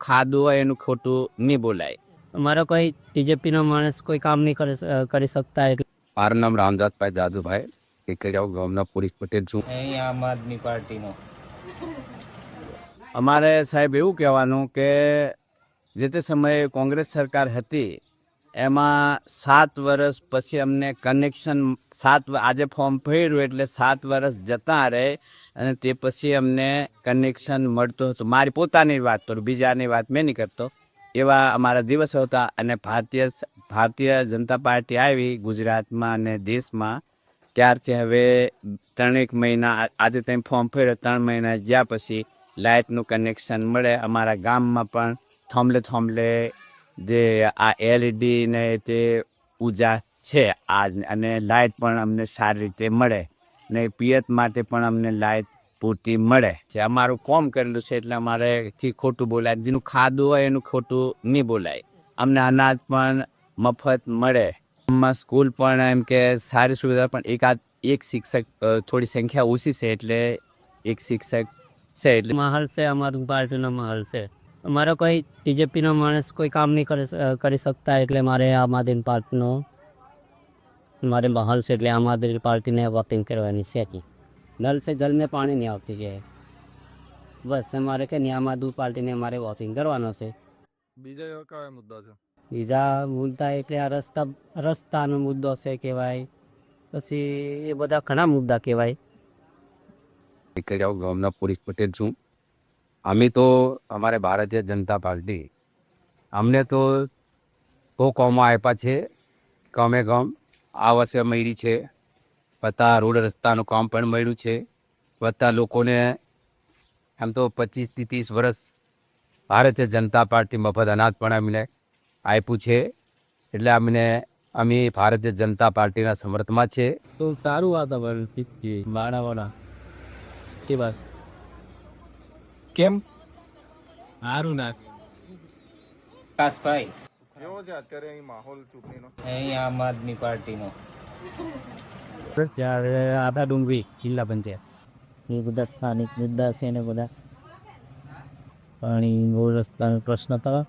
ખાધું હોય એનું ખોટું નહીં બોલાય. અમારો કોઈ બીજેપીનો માણસ કોઈ કામ નહીં કરી શકતા એટલે મારું નામ રામદાસભાઈ જાદુભાઈ કેકડિયા ગામના પુરીશ પટેલ છું. અહીં આમ આદમી પાર્ટીનો અમારે સાહેબ એવું કહેવાનું કે જે તે સમયે કોંગ્રેસ સરકાર હતી એમાં 7 વર્ષ પછી અમને કનેક્શન આજે ફોર્મ ભર્યું એટલે 7 વર્ષ જતા રહે અને તે પછી અમને કનેક્શન મળતું હતું. મારી પોતાની વાત કરું, બીજાની વાત મેં નહીં કરતો. એવા અમારા દિવસો હતા અને ભારતીય જનતા પાર્ટી આવી ગુજરાતમાં અને દેશમાં ત્યારથી હવે 3 મહિના આજે તમે ફોર્મ ભર્યો 3 મહિના જ્યાં પછી લાઇટનું કનેક્શન મળે. અમારા ગામમાં પણ થોંભલે જે આ એલઈડી ને તે ઉજા છે આજ, અને લાઇટ પણ અમને સારી રીતે મળે ને પિયત માટે પણ અમને લાઇટ પૂરતી મળે છે. અમારું કોમ કરેલું છે એટલે અમારેથી ખોટું બોલાય, જેનું ખાધું હોય એનું ખોટું નહીં બોલાય. અમને અનાજ પણ મફત મળે. સ્કૂલ પણ એમ કે સારી સુવિધા, પણ એક શિક્ષક થોડી સંખ્યા ઓછી છે એટલે એક શિક્ષક છે એટલે માહોલ છે. અમારું પાર્ટીનો માહોલ છે. અમારો કોઈ બીજેપીનો માણસ કોઈ કામ નહીં કરી શકતા એટલે મારે આમ આદમી પાર્ટીનો મારે માહોલ છે એટલે આમ આદમી પાર્ટીને વોટિંગ કરવાની છે. નલ સે જલ में પાણી નહીં આવતી છે, બસ અમારે કે આમ આદમી પાર્ટીને મારે વોટિંગ કરવાનો છે. બીજા કયા મુદ્દા છે? બીજા મુદ્દા એટલે આ રસ્તાનો મુદ્દો છે કહેવાય, પછી એ બધા ઘણા મુદ્દા કહેવાય. કેકડિયા ગામના પુરીશ પટેલ છું. અમે તો અમારે ભારતીય જનતા પાર્ટી અમને તો બહુ કામો આપ્યા છે. ગમે ગમ આવાસ મળી છે, વત્તા રોડ રસ્તાનું કામ પણ મળ્યું છે, વત્તા લોકોને આમ તો 25 થી 30 વર્ષ ભારતીય જનતા પાર્ટી મફત અનાજ પણ અમને આપ્યું છે. એટલે અમે ભારતીય જનતા પાર્ટીના સમર્થમાં છે. તો સારું વાતાવરણ વાળા કે વાત કેમ સારું ના કાસભાઈ કેવો છે અત્યારે અહીં માહોલ ચૂંટણીનો? અહીં આમ આદમી પાર્ટીનો ત્યારે આદા ડુંગરી જિલ્લા પંચાયત એ બધા સ્થાનિક મુદ્દા છે ને બધા પાણી રોડ રસ્તાનો પ્રશ્ન હતા.